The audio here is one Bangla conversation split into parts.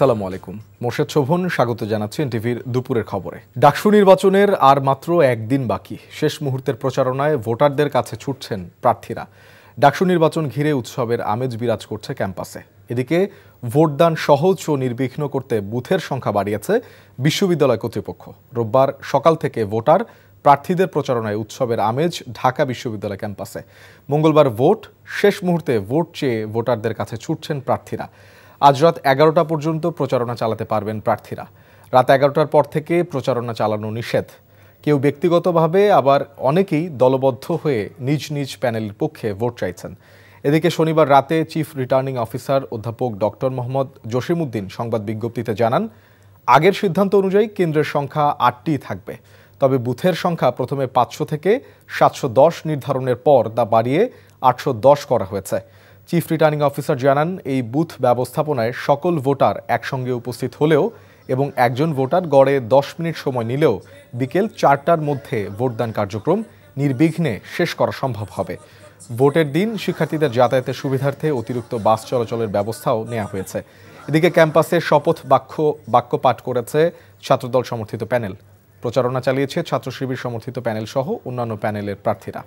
আসসালামু আলাইকুম। মোর্শেদ শোভন স্বাগত জানাচ্ছি এনটিভির দুপুরের খবরে। ডাকসু নির্বাচনের আর মাত্র একদিন বাকি। শেষ মুহূর্তের প্রচারণায় ভোটারদের কাছে ছুটছেন প্রার্থীরা। ডাকসু নির্বাচন ঘিরে উৎসবের আমেজ বিরাজ করছে ক্যাম্পাসে। এদিকে ভোটদান সহজ ও নির্বিঘ্ন করতে বুথের সংখ্যা বাড়িয়েছে বিশ্ববিদ্যালয় কর্তৃপক্ষ। রোববার সকাল থেকে ভোটার প্রার্থীদের প্রচারণায় উৎসবের আমেজ ঢাকা বিশ্ববিদ্যালয় ক্যাম্পাসে। মঙ্গলবার ভোট, শেষ মুহূর্তে ভোট চেয়ে ভোটারদের কাছে ছুটছেন প্রার্থীরা। আজ রাত 11টা পর্যন্ত প্রচারণা চালাতে পারবেন প্রার্থীরা। রাত 11টার পর থেকে প্রচারণা চালানো নিষেধ। কেউ ব্যক্তিগতভাবে, আবার অনেকেই দলবদ্ধ হয়ে নিজ নিজ প্যানেলের পক্ষে ভোট চাইছেন। এদিকে শনিবার রাতে চিফ রিটার্নিং অফিসার অধ্যাপক ডক্টর মোহাম্মদ জসিমউদ্দিন সংবাদ বিজ্ঞপ্তিতে জানান, আগের সিদ্ধান্ত অনুযায়ী কেন্দ্রের সংখ্যা 8টি থাকবে। তবে বুথের সংখ্যা প্রথমে 500 থেকে 710 নির্ধারণের পর তা বাড়িয়ে 810 করা হয়েছে। চিফ রিটার্নিং অফিসার জানান, এই বুথ ব্যবস্থাপনায় সকল ভোটার একসঙ্গে উপস্থিত হলেও এবং একজন ভোটার গড়ে 10 মিনিট সময় নিলেও বিকেল 4টার মধ্যে ভোটদান কার্যক্রম নির্বিঘ্নে শেষ করা সম্ভব হবে। ভোটের দিন শিক্ষার্থীদের যাতায়াতের সুবিধার্থে অতিরিক্ত বাস চলাচলের ব্যবস্থাও নেওয়া হয়েছে। এদিকে ক্যাম্পাসে শপথ বাক্য পাঠ করেছে ছাত্রদল সমর্থিত প্যানেল। প্রচারণা চালিয়েছে ছাত্র শিবির সমর্থিত প্যানেল সহ অন্যান্য প্যানেলের প্রার্থীরা।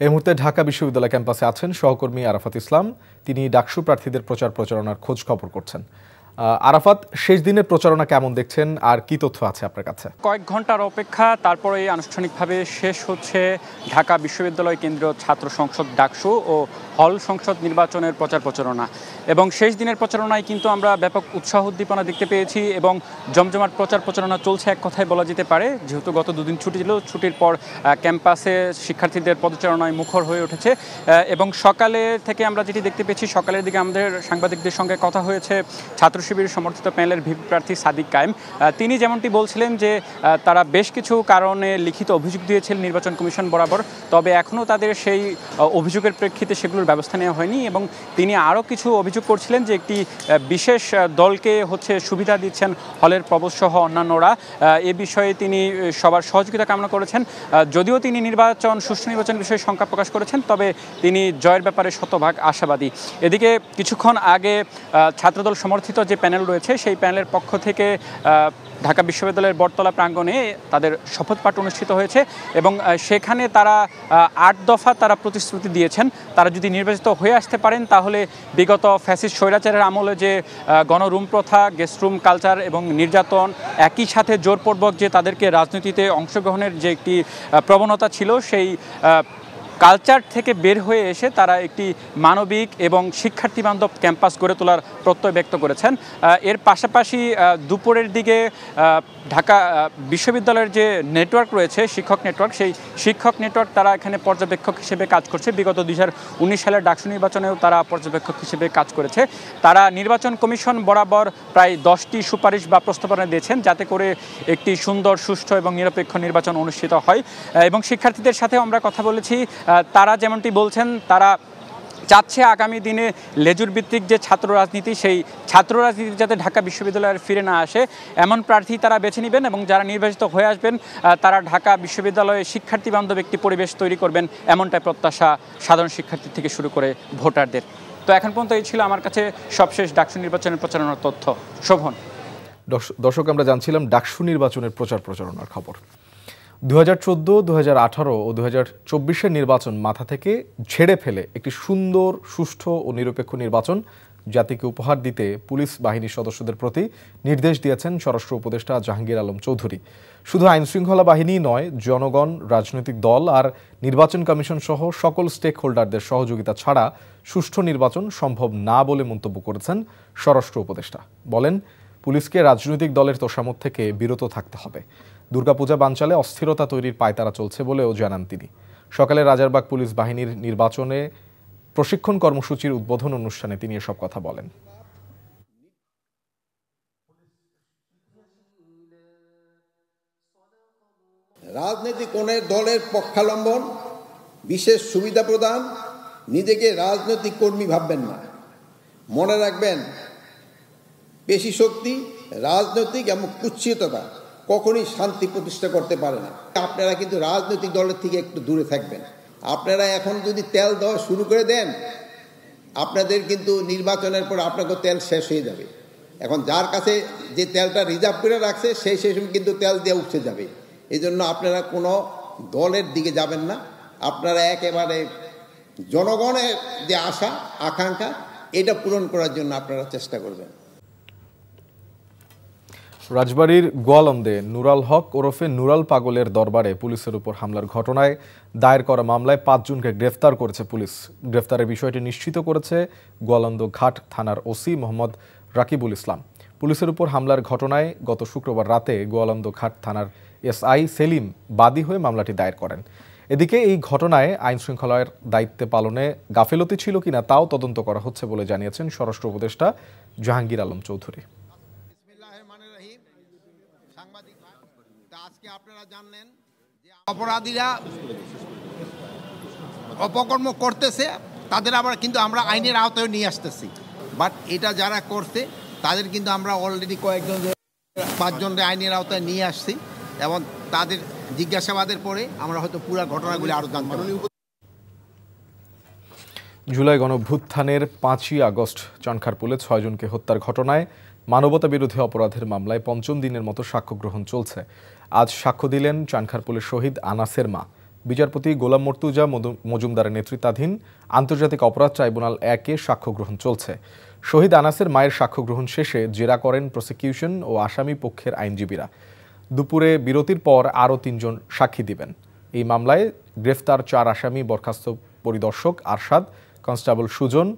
এই মুহূর্তে ঢাকা বিশ্ববিদ্যালয় ক্যাম্পাসে আছেন সহকর্মী আরাফাত ইসলাম। তিনি ডাকসু প্রার্থীদের প্রচারণার খোঁজ খবর করছেন। আরাফাত, শেষ দিনের প্রচারণা কেমন দেখছেন আর কি তথ্য আছে আপনার কাছে? কয়েক ঘন্টার অপেক্ষা, তারপরে আনুষ্ঠানিকভাবে শেষ হচ্ছে ঢাকা বিশ্ববিদ্যালয় কেন্দ্রীয় ছাত্র সংসদ ডাকসু ও হল সংসদ নির্বাচনের প্রচারণা। এবং শেষ দিনের প্রচারণায় কিন্তু আমরা ব্যাপক উৎসাহ উদ্দীপনা দেখতে পেয়েছি এবং জমজমাট প্রচারণা চলছে এক কথায় বলা যেতে পারে। যেহেতু গত দুদিন ছুটি ছিল, ছুটির পর ক্যাম্পাসে শিক্ষার্থীদের পদচারণায় মুখর হয়ে উঠেছে। এবং সকালে থেকে আমরা যেটি দেখতে পেয়েছি, সকালের দিকে আমাদের সাংবাদিকদের সঙ্গে কথা হয়েছে ছাত্র শিবির সমর্থিত প্যানেলের ভিপি প্রার্থী সাদিক কায়েম। তিনি যেমনটি বলছিলেন যে তারা বেশ কিছু কারণে লিখিত অভিযোগ দিয়েছিলেন নির্বাচন কমিশন বরাবর, তবে এখনও তাদের সেই অভিযোগের প্রেক্ষিতে সেগুলোর ব্যবস্থা নেওয়া হয়নি। এবং তিনি আরও কিছু অভিযোগ করছিলেন যে একটি বিশেষ দলকে সুবিধা দিচ্ছেন হলের প্রবোধসহ অন্যান্যরা। এ বিষয়ে তিনি সবার সহযোগিতা কামনা করেছেন। যদিও তিনি সুষ্ঠু নির্বাচন বিষয়ে শঙ্কা প্রকাশ করেছেন, তবে তিনি জয়ের ব্যাপারে শতভাগ আশাবাদী। এদিকে কিছুক্ষণ আগে ছাত্রদল সমর্থিত যে প্যানেল রয়েছে, সেই প্যানেলের পক্ষ থেকে ঢাকা বিশ্ববিদ্যালয়ের বটতলা প্রাঙ্গণে তাদের শপথ পাঠ অনুষ্ঠিত হয়েছে এবং সেখানে তারা 8 দফা তারা প্রতিশ্রুতি দিয়েছেন। তারা যদি নির্বাচিত হয়ে আসতে পারেন, তাহলে বিগত ফ্যাসিস্ট স্বৈরাচারের আমলে যে গণরুম প্রথা, গেস্ট রুম কালচার এবং নির্যাতন, একই সাথে জোরপূর্বক যে তাদেরকে রাজনীতিতে অংশগ্রহণের যে একটি প্রবণতা ছিল, সেই কালচার থেকে বের হয়ে এসে তারা একটি মানবিক এবং শিক্ষার্থী বান্ধব ক্যাম্পাস গড়ে তোলার প্রত্যয় ব্যক্ত করেছেন। এর পাশাপাশি দুপুরের দিকে ঢাকা বিশ্ববিদ্যালয়ের যে নেটওয়ার্ক রয়েছে, শিক্ষক নেটওয়ার্ক, সেই শিক্ষক নেটওয়ার্ক তারা এখানে পর্যবেক্ষক হিসেবে কাজ করছে। বিগত 2019 সালের ডাকসু নির্বাচনেও তারা পর্যবেক্ষক হিসেবে কাজ করেছে। তারা নির্বাচন কমিশন বরাবর প্রায় 10টি সুপারিশ বা প্রস্তাবনা দিয়েছেন, যাতে করে একটি সুন্দর, সুষ্ঠু এবং নিরপেক্ষ নির্বাচন অনুষ্ঠিত হয়। এবং শিক্ষার্থীদের সাথে আমরা কথা বলেছি, তারা যেমনটি বলছেন, তারা চাচ্ছে আগামী দিনে লেজুর ভিত্তিক যে ছাত্র রাজনীতি, সেই ছাত্র রাজনীতি যাতে ঢাকা বিশ্ববিদ্যালয়ের ফিরে না আসে, এমন প্রার্থী তারা বেছে নেবেন এবং যারা নির্বাচিত হয়ে আসবেন তারা ঢাকা বিশ্ববিদ্যালয়ে শিক্ষার্থী বান্ধব একটি পরিবেশ তৈরি করবেন, এমনটাই প্রত্যাশা সাধারণ শিক্ষার্থী থেকে শুরু করে ভোটারদের। তো এখন পর্যন্ত এই ছিল আমার কাছে সবশেষ ডাকসু নির্বাচনের প্রচারণার তথ্য। শোভন। দর্শক, আমরা জানছিলাম ডাকসু নির্বাচনের প্রচারণার খবর। 2014, 2018 ও 2024 নির্বাচন মাথা থেকে ঝেড়ে ফেলে একটি সুন্দর, সুষ্ঠু ও নিরপেক্ষ নির্বাচন জাতিকে উপহার দিতে পুলিশ বাহিনীর সদস্যদের প্রতি নির্দেশ দিয়েছেন স্বরাষ্ট্র উপদেষ্টা জাহাঙ্গীর আলম চৌধুরী। শুধু আইনশৃঙ্খলা বাহিনী নয়, জনগণ, রাজনৈতিক দল আর নির্বাচন কমিশন সহ সকল স্টেক হোল্ডারদের সহযোগিতা ছাড়া সুষ্ঠু নির্বাচন সম্ভব না বলে মন্তব্য করেছেন স্বরাষ্ট্র উপদেষ্টা। বলেন, পুলিশকে রাজনৈতিক দলের তোষামত থেকে বিরত থাকতে হবে। দুর্গাপূজা বানচালে অস্থিরতা তৈরির পায়তারা চলছে বলেও জানান তিনি। সকালে রাজারবাগ পুলিশ বাহিনীর নির্বাচনে প্রশিক্ষণ কর্মসূচির উদ্বোধন অনুষ্ঠানে তিনি এসব কথা বলেন। রাজনৈতিক কোন দলের পক্ষাবলম্বন, বিশেষ সুবিধা প্রদান, নিজেকে রাজনৈতিক কর্মী ভাববেন না। মনে রাখবেন, পেশি শক্তি, রাজনৈতিক এবং কুৎসিততা কখনোই শান্তি প্রতিষ্ঠা করতে পারে না। আপনারা কিন্তু রাজনৈতিক দলের থেকে একটু দূরে থাকবেন। আপনারা এখন যদি তেল দেওয়া শুরু করে দেন, আপনাদের কিন্তু নির্বাচনের পর আপনাকে তেল শেষ হয়ে যাবে। এখন যার কাছে যে তেলটা রিজার্ভ করে রাখছে সেই কিন্তু তেল দিয়ে উঠে যাবে। এই জন্য আপনারা কোনো দলের দিকে যাবেন না, আপনারা একেবারে জনগণের যে আশা আকাঙ্ক্ষা এটা পূরণ করার জন্য আপনারা চেষ্টা করবেন। রাজবাড়ীর গোয়ালন্দে নুরাল হক ওরফে নুরাল পাগলের দরবারে পুলিশের উপর হামলার ঘটনায় দায়ের করা মামলায় ৫ জনকে গ্রেফতার করেছে পুলিশ। গ্রেফতারের বিষয়টি নিশ্চিত করেছে গোয়ালন্দ ঘাট থানার ওসি মোহাম্মদ রাকিবুল ইসলাম। পুলিশের উপর হামলার ঘটনায় গত শুক্রবার রাতে গোয়ালন্দ ঘাট থানার এসআই সেলিম বাদী হয়ে মামলাটি দায়ের করেন। এদিকে এই ঘটনায় আইনশৃঙ্খলার দায়িত্বে পালনে গাফেলতি ছিল কিনা তাও তদন্ত করা হচ্ছে বলে জানিয়েছেন স্বরাষ্ট্র উপদেষ্টা জাহাঙ্গীর আলম চৌধুরী। আজকে আপনারা জানলেন যে অপরাধীরা অপকর্ম করতেছে, তাদের আবার কিন্তু আমরা আইনের আওতায় নিয়ে আসতেছি। বাট এটা যারা করছে তাদের কিন্তু আমরা অলরেডি কয়েকজন ৫ জনের আইনের আওতায় নিয়ে আসছি এবং তাদের জিজ্ঞাসাবাদের পরে আমরা হয়তো পুরো ঘটনাগুলি আরো জানতে পারব। জুলাই গণঅভ্যুত্থানের ৫ই আগস্ট চানখারপুলে ৬ জনকে হত্যার ঘটনায় মানবতা বিরোধী অপরাধের মামলায় ৫ম দিনের মতো সাক্ষ্য গ্রহণ চলছে। আজ সাক্ষ্য দিলেন চানখারপুলের শহীদ আনাসের মা। বিচারপতি গোলাম মর্তুজা মজুমদারের নেতৃত্বাধীন আন্তর্জাতিক অপরাধ ট্রাইব্যুনাল ১-এ সাক্ষ্য গ্রহণ চলছে। শহীদ আনাসের মায়ের সাক্ষ্য গ্রহণ শেষে জেরা করেন প্রসিকিউশন ও আসামি পক্ষের আইনজীবীরা। দুপুরে বিরতির পর আরও ৩ জন সাক্ষী দিবেন। এই মামলায় গ্রেফতার ৪ আসামি বরখাস্ত পরিদর্শক আরশাদ, কনস্টেবল সুজন,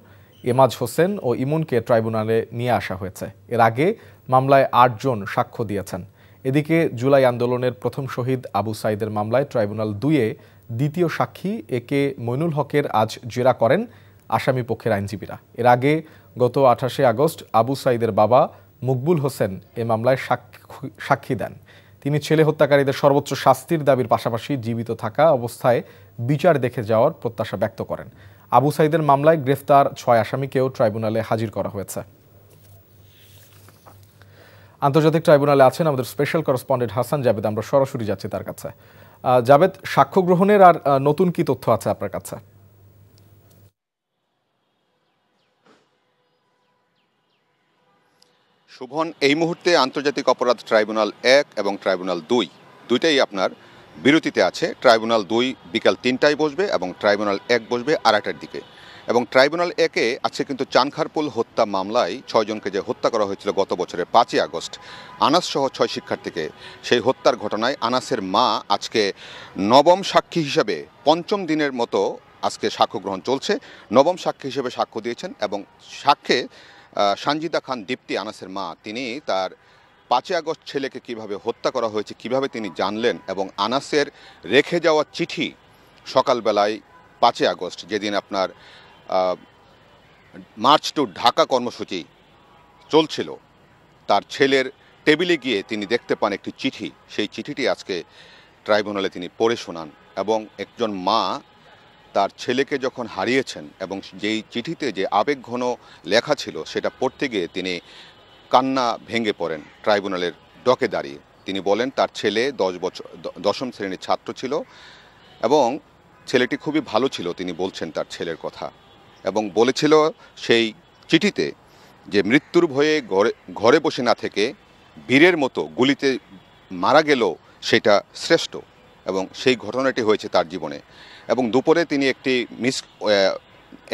এমাজ হোসেন ও ইমনকে ট্রাইব্যুনালে নিয়ে আসা হয়েছে। এর আগে মামলায় ৮ জন সাক্ষ্য দিয়েছেন। এদিকে জুলাই আন্দোলনের প্রথম শহীদ আবু সাইদের মামলায় ট্রাইব্যুনাল ২-এ দ্বিতীয় সাক্ষী একে মইনুল হকের আজ জেরা করেন আসামি পক্ষের আইনজীবীরা। এর আগে গত ২৮শে আগস্ট আবু সাইদের বাবা মকবুল হোসেন এ মামলায় সাক্ষী দেন। তিনি ছেলে হত্যাকারীদের সর্বোচ্চ শাস্তির দাবির পাশাপাশি জীবিত থাকা অবস্থায় বিচার দেখে যাওয়ার প্রত্যাশা ব্যক্ত করেন। আবু সাইদের মামলায় গ্রেফতার ৬ আসামিকেও ট্রাইব্যুনালে হাজির করা হয়েছে। আন্তর্জাতিক ট্রাইব্যুনালে আছেন আমাদের স্পেশাল করেসপন্ডেন্ট হাসান জাবেদ। আমরা সরাসরি যাচ্ছি তার কাছে। জাবেদ, সাক্ষ্য গ্রহণের আর নতুন কি তথ্য আছে আপনার কাছে? শুভন, এই মুহূর্তে আন্তর্জাতিক অপরাধ ট্রাইব্যুনাল ১ এবং ট্রাইব্যুনাল ২ দুইটাই আপনার বিরতিতে আছে। ট্রাইব্যুনাল ২ বিকাল ৩টায় বসবে এবং ট্রাইব্যুনাল ১ বসবে আড়াইটার দিকে। এবং ট্রাইব্যুনাল ১-এ আছে কিন্তু চানখারপুল হত্যা মামলায় ৬ জনকে যে হত্যা করা হয়েছিল গত বছরের ৫ই আগস্ট আনাস সহ ৬ শিক্ষার্থীকে, সেই হত্যার ঘটনায় আনাসের মা আজকে নবম সাক্ষী হিসাবে ৫ম দিনের মতো আজকে সাক্ষ্য গ্রহণ চলছে। নবম সাক্ষী হিসেবে সাক্ষ্য দিয়েছেন এবং সাক্ষ্যে সানজিদা খান দীপ্তি, আনাসের মা, তিনি তার ৫ই আগস্ট ছেলেকে কিভাবে হত্যা করা হয়েছে কিভাবে তিনি জানলেন এবং আনাসের রেখে যাওয়া চিঠি সকালবেলায় ৫ই আগস্ট যেদিন আপনার মার্চ টু ঢাকা কর্মসূচি চলছিল, তার ছেলের টেবিলে গিয়ে তিনি দেখতে পান একটি চিঠি। সেই চিঠিটি আজকে ট্রাইব্যুনালে তিনি পড়ে শোনান এবং একজন মা তার ছেলেকে যখন হারিয়েছেন এবং যেই চিঠিতে যে আবেগঘন লেখা ছিল সেটা পড়তে গিয়ে তিনি কান্না ভেঙে পড়েন ট্রাইব্যুনালের ডকে দাঁড়িয়ে। তিনি বলেন তার ছেলে 10ম শ্রেণীর ছাত্র ছিল এবং ছেলেটি খুবই ভালো ছিল। তিনি বলছেন তার ছেলের কথা এবং বলেছিল সেই চিঠিতে যে মৃত্যুর ভয়ে ঘরে বসে না থেকে বীরের মতো গুলিতে মারা গেল সেটা শ্রেষ্ঠ, এবং সেই ঘটনাটি হয়েছে তার জীবনে। এবং দুপুরে তিনি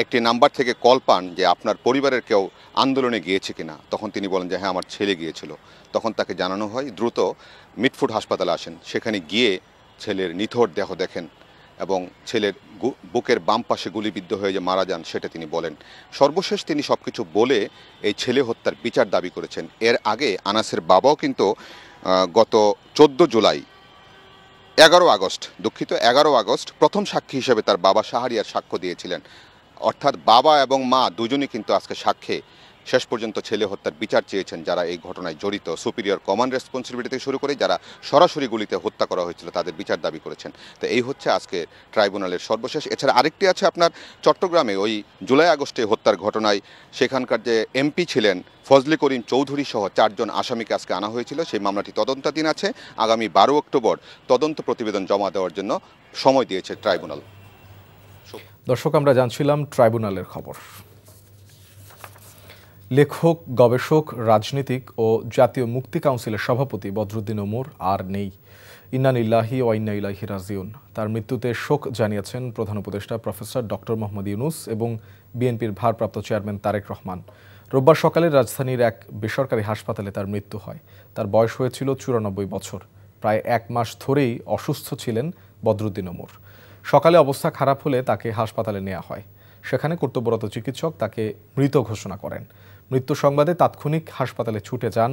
একটি নাম্বার থেকে কল পান যে আপনার পরিবারের কেউ আন্দোলনে গিয়েছে কিনা। তখন তিনি বলেন যে হ্যাঁ, আমার ছেলে গিয়েছিল। তখন তাকে জানানো হয় দ্রুত মিটফুট হাসপাতালে আসেন। সেখানে গিয়ে ছেলের নিথর দেহ দেখেন এবং ছেলের বুকের বাম পাশে গুলিবিদ্ধ হয়ে যে মারা যান সেটা তিনি বলেন। সর্বশেষ তিনি সব কিছু বলে এই ছেলে হত্যার বিচার দাবি করেছেন। এর আগে আনাসের বাবাও কিন্তু গত ১৪ জুলাই 11 আগস্ট প্রথম সাক্ষী হিসেবে তার বাবা শাহরিয়ার সাক্ষ্য দিয়েছিলেন। অর্থাৎ বাবা এবং মা দুজনই কিন্তু আজকে সাক্ষ্যে শেষ পর্যন্ত ছেলে হত্যার বিচার চেয়েছেন যারা এই ঘটনায় জড়িত। সুপিরিয়র কমান্ড রেসপন্সিবিলিটি থেকে শুরু করে যারা সরাসরি গুলিতে হত্যা করা হয়েছিল তাদের বিচার দাবি করেছেন। তো এই হচ্ছে আজকে ট্রাইব্যুনালের সর্বশেষ। এছাড়া আরেকটি আছে আপনার চট্টগ্রামে ওই জুলাই আগস্টে হত্যার ঘটনায় সেখানকার যে এমপি ছিলেন ফজলে করিম চৌধুরী সহ 4 জন আসামিকে আজকে আনা হয়েছিল। সেই মামলাটি তদন্তাধীন আছে। আগামী 12 অক্টোবর তদন্ত প্রতিবেদন জমা দেওয়ার জন্য সময় দিয়েছে ট্রাইব্যুনাল। দর্শক, আমরা জানছিলাম ট্রাইব্যুনালের খবর। লেখক, গবেষক, রাজনীতিক ও জাতীয় মুক্তি কাউন্সিলের সভাপতি বদরুদ্দিন ওমর আর নেই। ইন্না লিল্লাহি ওয়া ইন্না ইলাইহি রাজিউন। তার মৃত্যুতে শোক জানিয়েছেন প্রধান উপদেষ্টা প্রফেসর ডক্টর মোহাম্মদ ইউনূস এবং বিএনপির ভারপ্রাপ্ত চেয়ারম্যান তারেক রহমান। রোববার সকালে রাজধানীর এক বেসরকারি হাসপাতালে তার মৃত্যু হয়। তার বয়স হয়েছিল 94 বছর। প্রায় 1 মাস ধরেই অসুস্থ ছিলেন বদরুদ্দিন ওমর। সকালে অবস্থা খারাপ হলে তাকে হাসপাতালে নেওয়া হয়। সেখানে কর্তব্যরত চিকিৎসক তাকে মৃত ঘোষণা করেন। মৃত্যু সংবাদে তাৎক্ষণিক হাসপাতালে ছুটে যান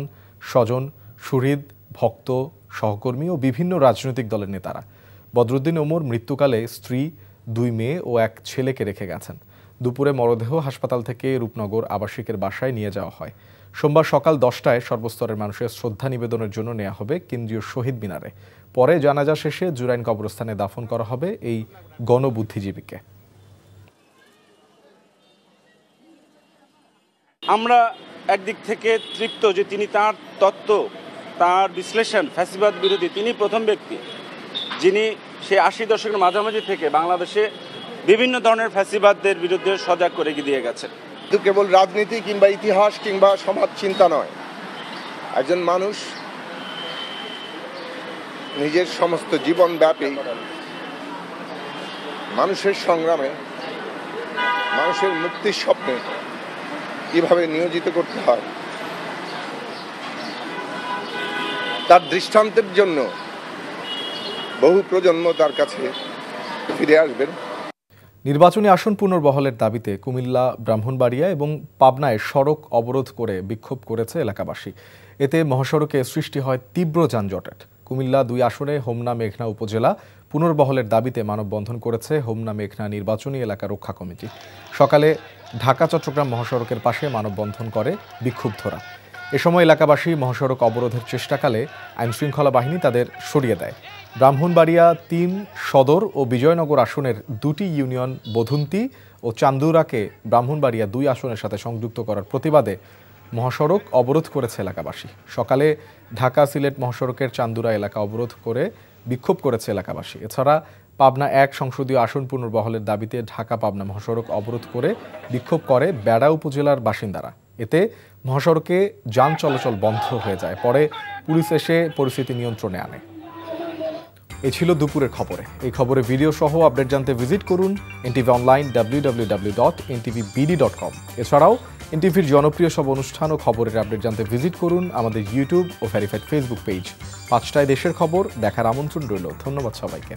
স্বজন, সুহৃদ, ভক্ত, সহকর্মী ও বিভিন্ন রাজনৈতিক দলের নেতারা। বদরুদ্দিন ওমর মৃত্যুকালে স্ত্রী, 2 মেয়ে ও 1 ছেলেকে রেখে গেছেন। দুপুরে মরদেহ হাসপাতাল থেকে রূপনগর আবাসিকের বাসায় নিয়ে যাওয়া হয়। সোমবার সকাল 10টায় সর্বস্তরের মানুষের শ্রদ্ধা নিবেদনের জন্য নেওয়া হবে কেন্দ্রীয় শহীদ মিনারে। পরে জানাজা শেষে জুরাইন কবরস্থানে দাফন করা হবে এই গণবুদ্ধিজীবীকে। আমরা একদিক থেকে তৃপ্ত যে তিনি তার তত্ত্ব, তার বিশ্লেষণ, ফ্যাসিবাদ বিরোধী, তিনি প্রথম ব্যক্তি যিনি সেই 80 দশকের মাঝামাঝি থেকে বাংলাদেশে বিভিন্ন ধরনের ফ্যাসিবাদদের বিরুদ্ধে সজাগ করে দিয়ে গেছেন। কিন্তু কেবল রাজনীতি কিংবা ইতিহাস কিংবা সমাজ চিন্তা নয়, একজন মানুষ নিজের সমস্ত জীবন ব্যাপী মানুষের সংগ্রামে, মানুষের মুক্তির স্বপ্নে কিভাবে নিয়োজিত করতে হয় তার দৃষ্টান্তের জন্য বহু প্রজন্ম তার কাছে ফিরে আসবেন। নির্বাচনী আসন পুনর্বহলের দাবিতে কুমিল্লা, ব্রাহ্মণবাড়িয়া এবং পাবনায় সড়ক অবরোধ করে বিক্ষোভ করেছে এলাকাবাসী। এতে মহাসড়কে সৃষ্টি হয় তীব্র যানজটের। কুমিল্লা 2 আসনে হোমনা মেঘনা উপজেলা পুনর্বহলের দাবিতে মানববন্ধন করেছে হোমনা মেঘনা নির্বাচনী এলাকা রক্ষা কমিটি। সকালে ঢাকা চট্টগ্রাম মহাসড়কের পাশে মানববন্ধন করে বিক্ষুব্ধরা। এ সময় এলাকাবাসী মহাসড়ক অবরোধের চেষ্টাকালে আইনশৃঙ্খলা বাহিনী তাদের সরিয়ে দেয়। ব্রাহ্মণবাড়িয়া 3 সদর ও বিজয়নগর আসনের 2টি ইউনিয়ন বধুন্তি ও চান্দুরাকে ব্রাহ্মণবাড়িয়া 2 আসনের সাথে সংযুক্ত করার প্রতিবাদে মহাসড়ক অবরোধ করেছে এলাকাবাসী। সকালে ঢাকা সিলেট মহাসড়কের চান্দুরা এলাকা অবরোধ করে বিক্ষোভ করেছে এলাকাবাসী। এছাড়া পাবনা 1 সংসদীয় আসন পুনর্বহলের দাবিতে ঢাকা পাবনা মহাসড়ক অবরোধ করে বিক্ষোভ করে বেড়া উপজেলার বাসিন্দারা। এতে মহাসড়কে যান চলাচল বন্ধ হয়ে যায়। পরে পুলিশ এসে পরিস্থিতি নিয়ন্ত্রণে আনে। এই ছিল দুপুরের খবরে। এই খবরে ভিডিও সহ আপডেট জানতে ভিজিট করুন এনটিভি অনলাইন www.ntvbd.com। এছাড়াও এনটিভির জনপ্রিয় সব অনুষ্ঠান ও খবরের আপডেট জানতে ভিজিট করুন আমাদের ইউটিউব ও ভেরিফাইড ফেসবুক পেজ। 5টায় দেশের খবর দেখার আমন্ত্রণ রইল। ধন্যবাদ সবাইকে।